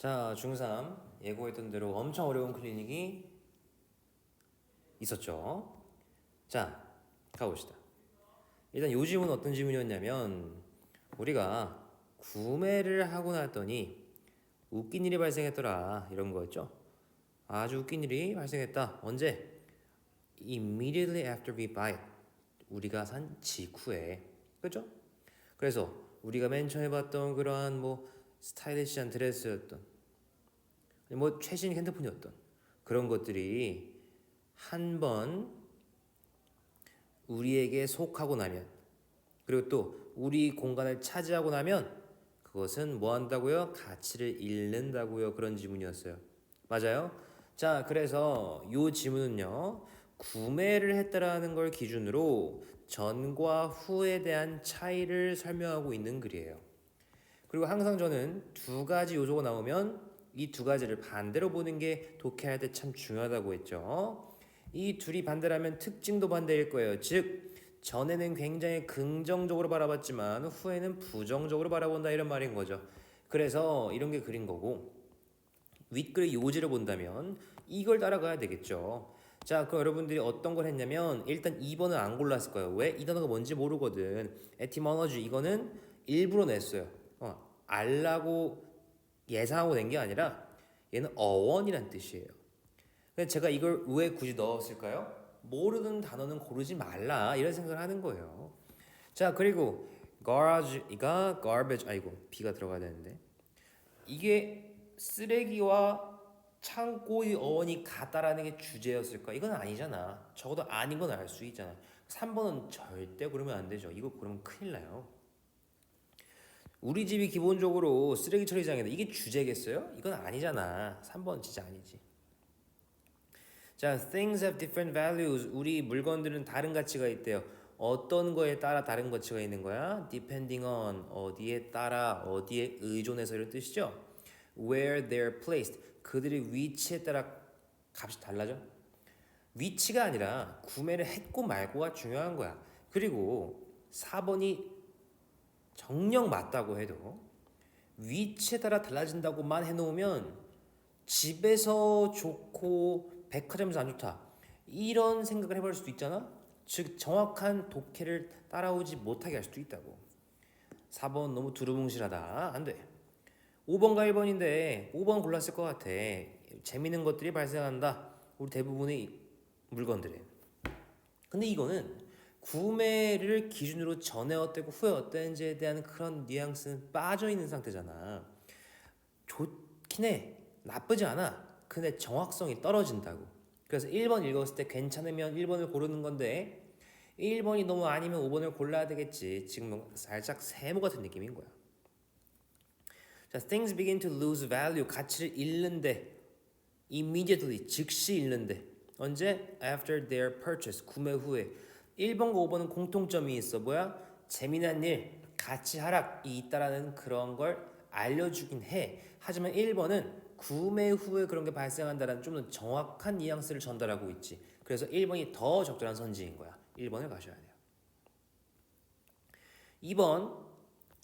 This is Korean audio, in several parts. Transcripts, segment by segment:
자, 중3 예고했던 대로 엄청 어려운 클리닉이 있었죠. 자, 가봅시다. 일단 요 질문은 어떤 질문이었냐면 우리가 구매를 하고 났더니 웃긴 일이 발생했더라 이런 거였죠. 아주 웃긴 일이 발생했다. 언제? Immediately after we buy it. 우리가 산 직후에. 그죠? 그래서 우리가 맨 처음에 봤던 그러한 뭐 스타일리시한 드레스였던 뭐 최신 핸드폰이었던 그런 것들이 한번 우리에게 속하고 나면 그리고 또 우리 공간을 차지하고 나면 그것은 뭐 한다고요? 가치를 잃는다고요. 그런 질문이었어요. 맞아요? 자, 그래서 이 질문은요. 구매를 했다라는 걸 기준으로 전과 후에 대한 차이를 설명하고 있는 글이에요. 그리고 항상 저는 두 가지 요소가 나오면 이 두 가지를 반대로 보는 게 독해할 때 참 중요하다고 했죠. 이 둘이 반대라면 특징도 반대일 거예요. 즉 전에는 굉장히 긍정적으로 바라봤지만 후에는 부정적으로 바라본다 이런 말인 거죠. 그래서 이런 게 그린 거고 윗글의 요지를 본다면 이걸 따라가야 되겠죠. 자, 그럼 여러분들이 어떤 걸 했냐면 일단 2번은 안 골랐을 거예요. 왜? 이 단어가 뭔지 모르거든. etymology 이거는 일부러 냈어요. 알라고 예상하고 낸 게 아니라 얘는 어원이란 뜻이에요. 근데 제가 이걸 왜 굳이 넣었을까요? 모르는 단어는 고르지 말라 이런 생각을 하는 거예요. 자, 그리고 garage가 garbage 아이고 B가 들어가야 되는데 이게 쓰레기와 창고의 어원이 같다라는 게 주제였을까? 이건 아니잖아. 적어도 아닌 건 알 수 있잖아. 3번은 절대 그러면 안 되죠. 이거 그러면 큰일 나요. 우리 집이 기본적으로 쓰레기 처리장인데 이게 주제겠어요? 이건 아니잖아. 3번 진짜 아니지. 자, things have different values. 우리 물건들은 다른 가치가 있대요. 어떤 거에 따라 다른 가치가 있는 거야? depending on 어디에 따라 어디에 의존해서 이런 뜻이죠. where they're placed. 그들의 위치에 따라 값이 달라져. 위치가 아니라 구매를 했고 말고가 중요한 거야. 그리고 4번이 정녕 맞다고 해도 위치에 따라 달라진다고만 해놓으면 집에서 좋고 백화점에서 안 좋다 이런 생각을 해볼 수도 있잖아. 즉 정확한 독해를 따라오지 못하게 할 수도 있다고. 4번 너무 두루뭉실하다. 안 돼. 5번과 1번인데 5번 골랐을 것 같아. 재밌는 것들이 발생한다. 우리 대부분의 물건들에. 근데 이거는 구매를 기준으로 전에 어땠고 후에 어땠는지에 대한 그런 뉘앙스는 빠져있는 상태잖아. 좋긴 해. 나쁘지 않아. 근데 정확성이 떨어진다고. 그래서 1번 읽었을 때 괜찮으면 1번을 고르는 건데 1번이 너무 아니면 5번을 골라야 되겠지. 지금 살짝 세모 같은 느낌인 거야. 자, things begin to lose value. 가치를 잃는데 immediately 즉시 잃는데 언제? after their purchase 구매 후에. 1번과 5번은 공통점이 있어. 뭐야? 재미난 일, 가치 하락이 있다라는 그런 걸 알려주긴 해. 하지만 1번은 구매 후에 그런 게 발생한다는 좀 더 정확한 뉘앙스를 전달하고 있지. 그래서 1번이 더 적절한 선지인 거야. 1번을 가셔야 돼요. 2번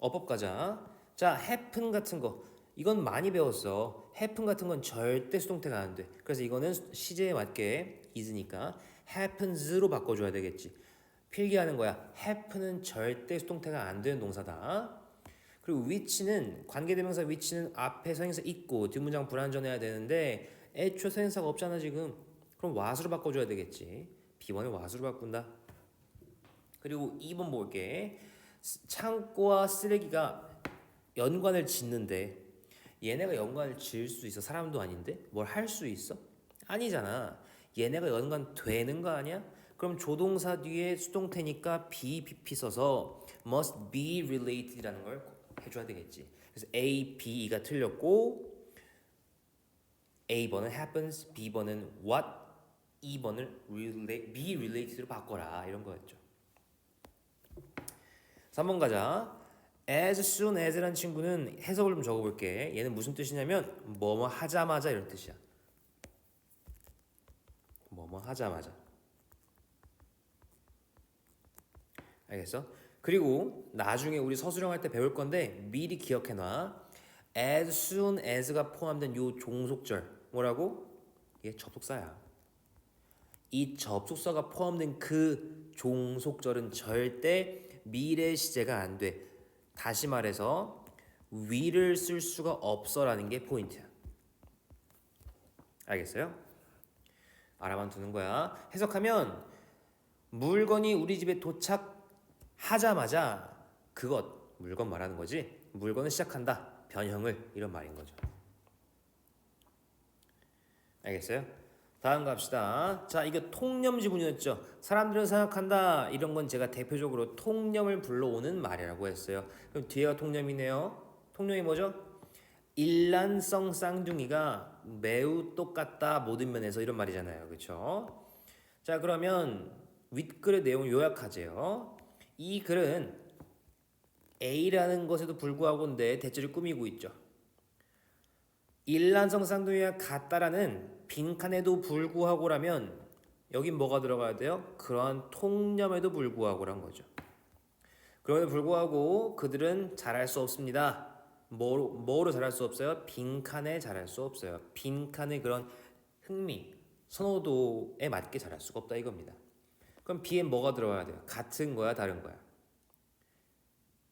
어법 가자. 자, happen 같은 거 이건 많이 배웠어. happen 같은 건 절대 수동태가 안 돼. 그래서 이거는 시제에 맞게 is니까 happens로 바꿔줘야 되겠지. 필기하는 거야. happen은 절대 수동태가 안 되는 동사다. 그리고 which는 관계대명사 which는 앞에 선행사 있고 뒷문장 불완전해야 되는데 애초에 선행사가 없잖아 지금. 그럼 what으로 바꿔줘야 되겠지. B번을 what으로 바꾼다. 그리고 2번 볼게. 창고와 쓰레기가 연관을 짓는데 얘네가 연관을 지을 수 있어? 사람도 아닌데? 뭘 할 수 있어? 아니잖아. 얘네가 연관되는 거 아니야? 그럼 조동사 뒤에 수동태니까 be, BP 써서 must be related라는 걸 해줘야 되겠지. 그래서 A, B가 틀렸고 A번은 happens, B번은 what, 2번을 be related로 바꿔라 이런 거였죠. 3번 가자. as soon as라는 친구는 해석을 좀 적어볼게. 얘는 무슨 뜻이냐면 뭐뭐 하자마자 이런 뜻이야. 뭐뭐 하자마자. 알겠어? 그리고 나중에 우리 서술형 할 때 배울 건데 미리 기억해놔. as soon as가 포함된 요 종속절 뭐라고? 이게 접속사야. 이 접속사가 포함된 그 종속절은 절대 미래 시제가 안 돼. 다시 말해서 will을 쓸 수가 없어라는 게 포인트야. 알겠어요? 알아만 두는 거야. 해석하면 물건이 우리 집에 도착하자마자 물건 말하는 거지. 물건을 시작한다. 변형을 이런 말인 거죠. 알겠어요? 다음 갑시다. 자, 이거 통념 지문이었죠. 사람들은 생각한다. 이런 건 제가 대표적으로 통념을 불러오는 말이라고 했어요. 그럼 뒤에가 통념이네요. 통념이 뭐죠? 일란성 쌍둥이가 매우 똑같다 모든 면에서 이런 말이잖아요. 그렇죠? 자, 그러면 윗글의 내용을 요약하죠. 이 글은 A라는 것에도 불구하고인데 대체를 꾸미고 있죠. 일란성 쌍둥이가 같다라는 빈칸에도 불구하고라면 여긴 뭐가 들어가야 돼요? 그러한 통념에도 불구하고란 거죠. 그럼에도 불구하고 그들은 잘할 수 없습니다. 뭐로 잘할 수 없어요? 빈칸에 잘할 수 없어요. 빈칸의 그런 흥미, 선호도에 맞게 잘할 수가 없다 이겁니다. 그럼 B에 뭐가 들어가야 돼요? 같은 거야, 다른 거야?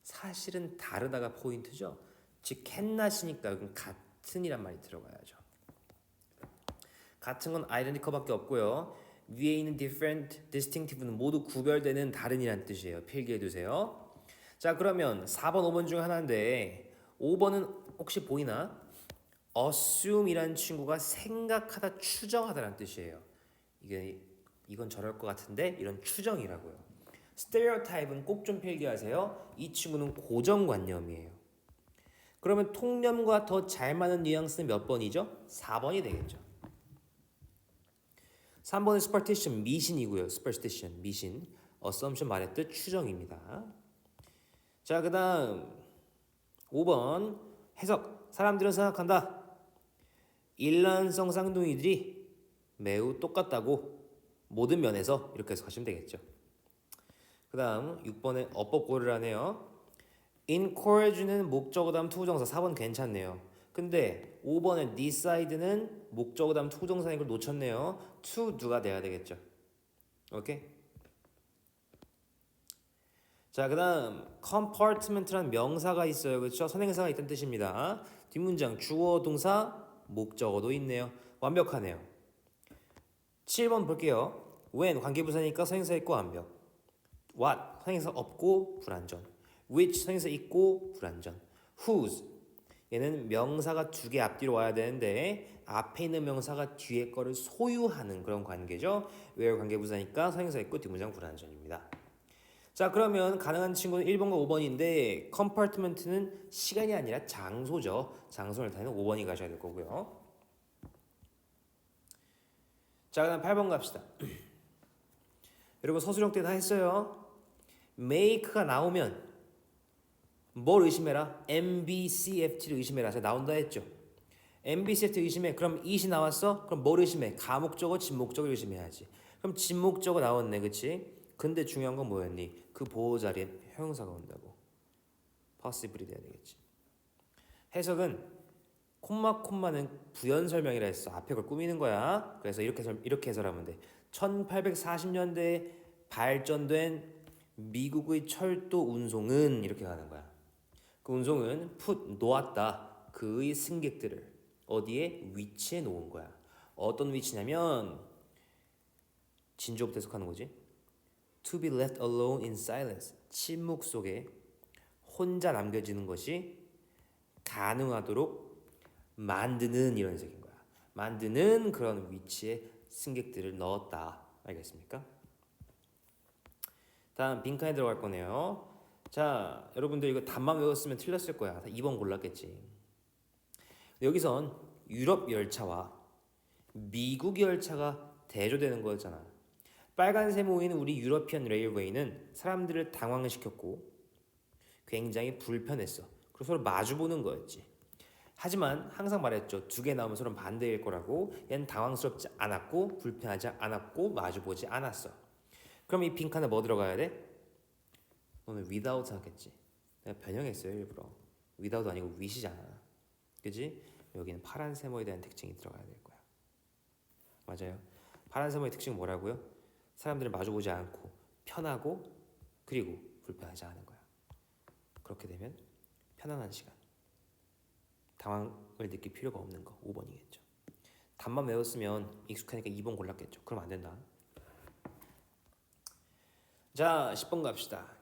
사실은 다르다가 포인트죠. 즉 캔낫이니까 여기 같은이란 말이 들어가야죠. 같은 건 identical밖에 없고요. 위에 있는 different, distinctive는 모두 구별되는 다른이란 뜻이에요. 필기해 두세요. 자, 그러면 4번, 5번 중 하나인데 5번은 혹시 보이나? assume이라는 친구가 생각하다, 추정하다라는 뜻이에요. 이건 저럴 것 같은데 이런 추정이라고요. stereotype은 꼭 좀 필기하세요. 이 친구는 고정관념이에요. 그러면 통념과 더 잘 맞는 뉘앙스는 몇 번이죠? 4번이 되겠죠. 3번은 superstition, 미신이고요. superstition, 미신. assumption 말했듯 추정입니다. 자, 그 다음 5번 해석. 사람들은 생각한다. 일란성 쌍둥이들이 매우 똑같다고 모든 면에서 이렇게 해석하시면 되겠죠. 그 다음 6번에 어법고를 하네요. encourage는 목적어 다음 투부정사. 4번 괜찮네요. 근데 5번에 decide는 목적어 다음 투부정사인 걸 놓쳤네요. to do가 돼야 되겠죠. 오케이? 자, 그 다음 compartment라는 명사가 있어요. 그렇죠? 선행사가 있다는 뜻입니다. 뒷문장 주어, 동사, 목적어도 있네요. 완벽하네요. 7번 볼게요. when 관계부사니까 선행사 있고 완벽. what 선행사 없고 불완전. which 선행사 있고 불완전. whose 얘는 명사가 두 개 앞뒤로 와야 되는데 앞에 있는 명사가 뒤에 거를 소유하는 그런 관계죠. where 관계부사니까 선행사 있고 뒷문장 불완전입니다. 자, 그러면 가능한 친구는 1번과 5번인데 compartment는 시간이 아니라 장소죠. 장소를 나타내는 5번이 가셔야 될 거고요. 자, 그다음 8번 갑시다. 여러분 서술형 때 다 했어요. make가 나오면 뭘 의심해라? MBCFT를 의심해라. 제가 나온다 했죠. MBCFT 의심해. 그럼 it이 나왔어? 그럼 뭘 의심해? 가목적어, 진목적어 의심해야지. 그럼 진목적어 나왔네, 그치? 근데 중요한 건 뭐였니? 그 보호 자리에 형용사가 온다고. possible이 돼야 되겠지. 해석은 콤마는 부연 설명이라 했어. 앞에 걸 꾸미는 거야. 그래서 이렇게 해설하면 돼. 1840년대에 발전된 미국의 철도 운송은 이렇게 가는 거야. 그 운송은 놓았다. 그의 승객들을 어디에? 위치해 놓은 거야. 어떤 위치냐면 진주부터 해석하는 거지. To be left alone in silence. 침묵 속에 혼자 남겨지는 것이 가능하도록 만드는 이런 해석인 거야. 만드는 그런 위치에 승객들을 넣었다. 알겠습니까? 다음 빈칸에 들어갈 거네요. 자, 여러분들 이거 답만 외웠으면 틀렸을 거야. 2번 골랐겠지. 여기선 유럽 열차와 미국 열차가 대조되는 거였잖아. 빨간 세모인 우리 유러피언 레일웨이는 사람들을 당황시켰고 굉장히 불편했어. 그래서 서로 마주보는 거였지. 하지만 항상 말했죠. 두 개 나오면 서로 반대일 거라고. 얘는 당황스럽지 않았고 불편하지 않았고 마주보지 않았어. 그럼 이 빈칸에 뭐 들어가야 돼? 너는 without 하겠지. 내가 변형했어요 일부러. without 아니고 with이잖아. 그지? 여기는 파란 세모에 대한 특징이 들어가야 될 거야. 맞아요. 파란 세모의 특징은 뭐라고요? 사람들을 마주보지 않고 편하고 그리고 불편하지 않은 거야. 그렇게 되면 편안한 시간. 당황을 느낄 필요가 없는 거 5번이겠죠. 답만 외웠으면 익숙하니까 2번 골랐겠죠. 그럼 안 된다. 자, 10번 갑시다.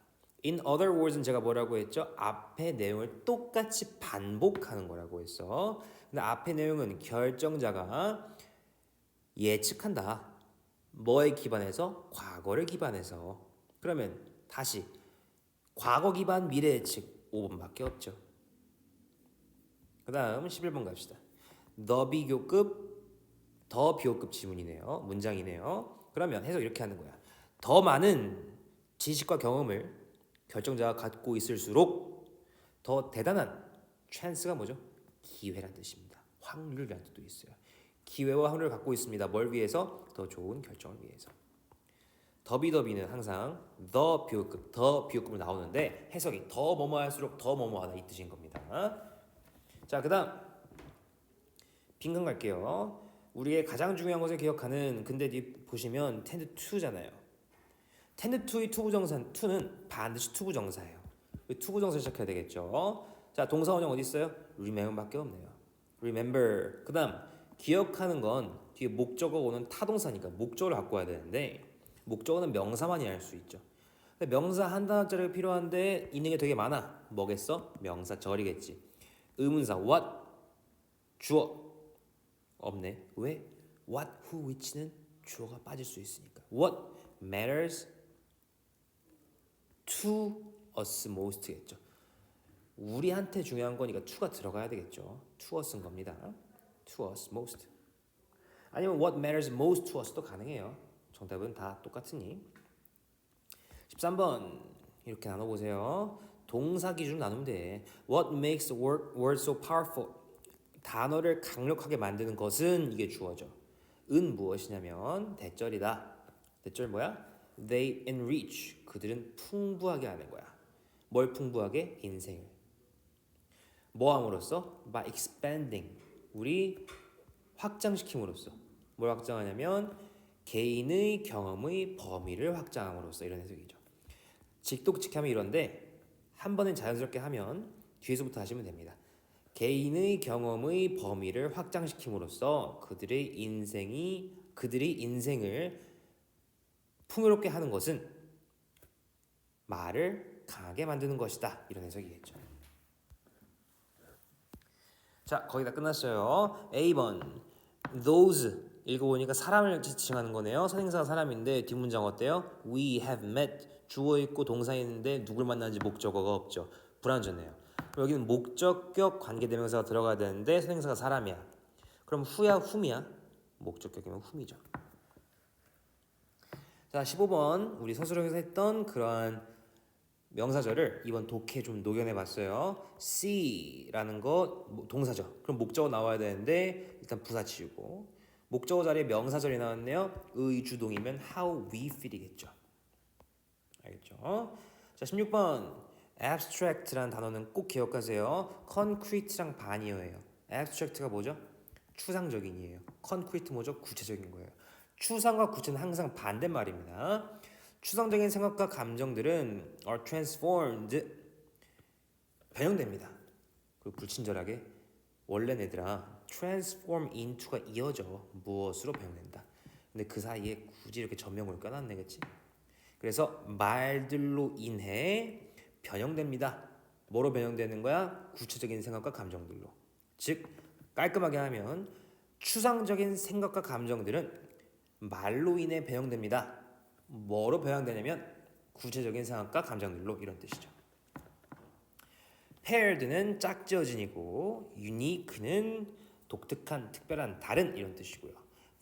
In other words는 제가 뭐라고 했죠? 앞의 내용을 똑같이 반복하는 거라고 했어. 근데 앞의 내용은 결정자가 예측한다. 뭐에 기반해서? 과거를 기반해서. 그러면 다시 과거 기반 미래 예측 5번밖에 없죠. 그 다음 11번 갑시다. 더 비교급 지문이네요. 문장이네요. 그러면 해석 이렇게 하는 거야. 더 많은 지식과 경험을 결정자가 갖고 있을수록 더 대단한 chance가 뭐죠? 기회란 뜻입니다. 확률이란 뜻도 있어요. 기회와 확률을 갖고 있습니다. 뭘 위해서? 더 좋은 결정을 위해서. 더비는 항상 더 비교급으로 나오는데 해석이 더 뭐뭐 할수록 더 뭐뭐하다 이 뜻인 겁니다. 자, 그 다음 빈칸 갈게요. 우리의 가장 중요한 것을 기억하는 근데 보시면 tend to잖아요. tend to의 투부정사 to는 반드시 투부정사예요. 투부정사 시작해야 되겠죠. 자, 동사 원형 어디 있어요? remember밖에 없네요. remember. 그 다음 기억하는 건 뒤에 목적어 오는 타동사니까 목적어를 갖고 와야 되는데 목적어는 명사만이 할 수 있죠. 근데 명사 한 단어짜리가 필요한데 있는 게 되게 많아. 뭐겠어? 명사절이겠지. 의문사 what 주어 없네. 왜? what, who, which는 주어가 빠질 수 있으니까. What matters to us most겠죠. 우리한테 중요한 거니까 to가 들어가야 되겠죠. to us인 겁니다. to us most. 아니면 what matters most to us도 가능해요. 정답은 다 똑같으니. 13번 이렇게 나눠보세요. 동사 기준으로 나누면 돼. What makes the word so powerful? 단어를 강력하게 만드는 것은 이게 주어죠. 은 무엇이냐면 대절이다. 대절 뭐야? They enrich. 그들은 풍부하게 하는 거야. 뭘 풍부하게? 인생을. 뭐 함으로써? By expanding. 우리 확장시킴으로써. 뭘 확장하냐면 개인의 경험의 범위를 확장함으로써 이런 해석이죠. 직독직하면 이런데 한 번은 자연스럽게 하면 뒤에서부터 하시면 됩니다. 개인의 경험의 범위를 확장시킴으로써 그들의 인생을 풍요롭게 하는 것은 말을 강하게 만드는 것이다. 이런 해석이겠죠. 자, 거의 다 끝났어요. A번 those 읽어보니까 사람을 지칭하는 거네요. 선행사가 사람인데 뒷문장 어때요? We have met 주어 있고 동사 있는데 누굴 만나는지 목적어가 없죠. 불완전해요. 여기는 목적격 관계대명사가 들어가야 되는데 선행사가 사람이야. 그럼 who야 whom이야? 목적격이면 whom이죠. 자, 15번 우리 서술형에서 했던 그러한 명사절을 이번 독해에 좀 녹여내봤어요. see라는 거 동사죠. 그럼 목적어 나와야 되는데 일단 부사 지우고 목적어 자리에 명사절이 나왔네요. 의 주동이면 how we feel이겠죠. 알겠죠? 자, 16번 abstract라는 단어는 꼭 기억하세요. concrete랑 반이어예요. abstract가 뭐죠? 추상적인이에요. concrete 뭐죠? 구체적인 거예요. 추상과 구체는 항상 반대말입니다. 추상적인 생각과 감정들은 are transformed 변형됩니다. 그리고 불친절하게 원래 얘들아 transform into가 이어져 무엇으로 변형된다. 근데 그 사이에 굳이 이렇게 전명을 껴놨네, 그치? 그래서 말들로 인해 변형됩니다. 뭐로 변형되는 거야? 구체적인 생각과 감정들로. 즉 깔끔하게 하면 추상적인 생각과 감정들은 말로 인해 변형됩니다. 뭐로 변형되냐면 구체적인 생각과 감정들로 이런 뜻이죠. paired는 짝지어진이고 unique는 독특한, 특별한, 다른 이런 뜻이고요.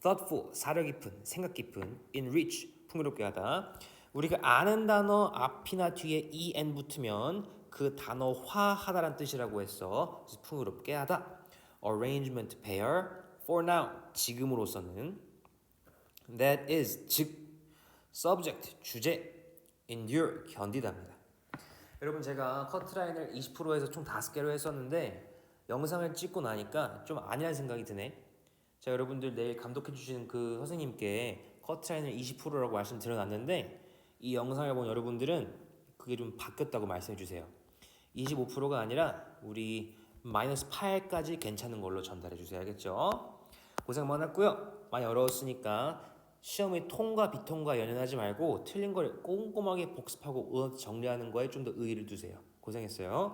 thoughtful, 사려 깊은, 생각 깊은, enrich, 풍요롭게 하다. 우리가 아는 단어 앞이나 뒤에 en 붙으면 그 단어화하다란 뜻이라고 했어. 풍요롭게 하다. arrangement, pair, for now, 지금으로서는 that is, 즉 subject, 주제, endure, 견디답니다. 여러분 제가 커트라인을 20%에서 총 5개로 했었는데 영상을 찍고 나니까 좀 아니라는 생각이 드네. 자, 여러분들 내일 감독해 주시는 그 선생님께 커트라인을 20%라고 말씀드려놨는데 이 영상을 본 여러분들은 그게 좀 바뀌었다고 말씀해 주세요. 25%가 아니라 우리 마이너스 8까지 괜찮은 걸로 전달해 주세요. 알겠죠? 고생 많았고요. 많이 어려웠으니까 시험의 통과 비통과 연연하지 말고 틀린 걸 꼼꼼하게 복습하고 정리하는 거에 좀 더 의의를 두세요. 고생했어요.